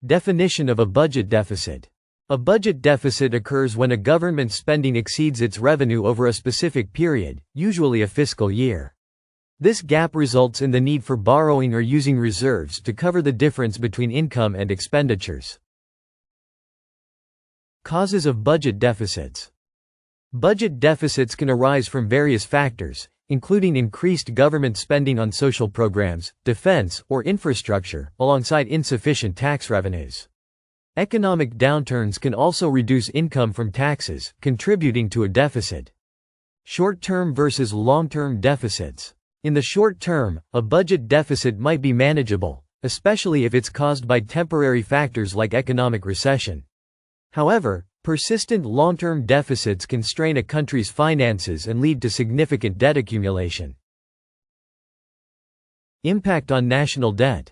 Definition of a budget deficit. A budget deficit occurs when a government spending exceeds its revenue over a specific period, usually a fiscal year. This gap results in the need for borrowing or using reserves to cover the difference between income and expenditures. Causes of budget deficits. Budget deficits can arise from various factors, including increased government spending on social programs, defense, or infrastructure, alongside insufficient tax revenues. Economic downturns can also reduce income from taxes, contributing to a deficit. Short-term versus long-term deficits. In the short term, a budget deficit might be manageable, especially if it's caused by temporary factors like economic recession. However, persistent long-term deficits can strain a country's finances and lead to significant debt accumulation. Impact on national debt.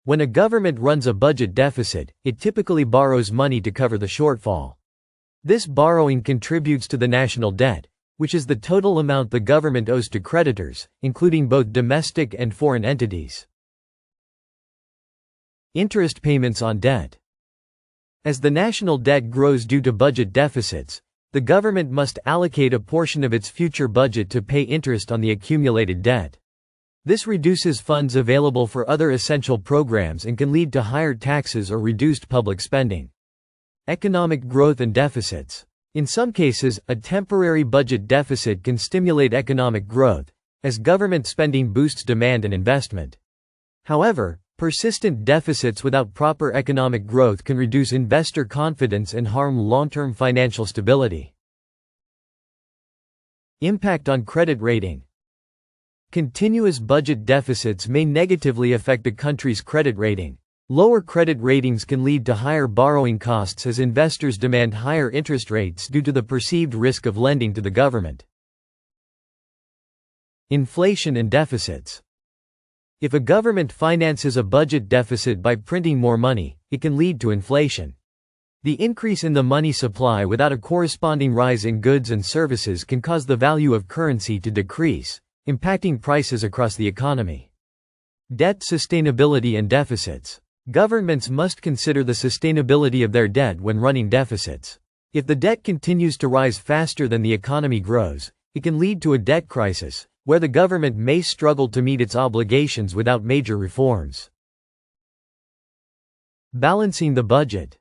When a government runs a budget deficit, it typically borrows money to cover the shortfall. This borrowing contributes to the national debt, which is the total amount the government owes to creditors, including both domestic and foreign entities. Interest payments on debt. As the national debt grows due to budget deficits, the government must allocate a portion of its future budget to pay interest on the accumulated debt. This reduces funds available for other essential programs and can lead to higher taxes or reduced public spending. Economic growth and deficits. In some cases, a temporary budget deficit can stimulate economic growth, as government spending boosts demand and investment. However, persistent deficits without proper economic growth can reduce investor confidence and harm long-term financial stability. Impact on credit rating. Continuous budget deficits may negatively affect a country's credit rating. Lower credit ratings can lead to higher borrowing costs as investors demand higher interest rates due to the perceived risk of lending to the government. Inflation and deficits. If a government finances a budget deficit by printing more money, it can lead to inflation. The increase in the money supply without a corresponding rise in goods and services can cause the value of currency to decrease, impacting prices across the economy. Debt sustainability and deficits. Governments must consider the sustainability of their debt when running deficits. If the debt continues to rise faster than the economy grows, it can lead to a debt crisis, where the government may struggle to meet its obligations without major reforms. Balancing the budget.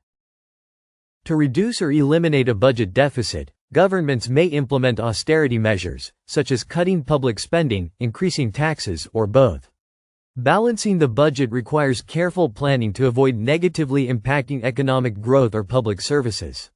To reduce or eliminate a budget deficit, governments may implement austerity measures, such as cutting public spending, increasing taxes, or both. Balancing the budget requires careful planning to avoid negatively impacting economic growth or public services.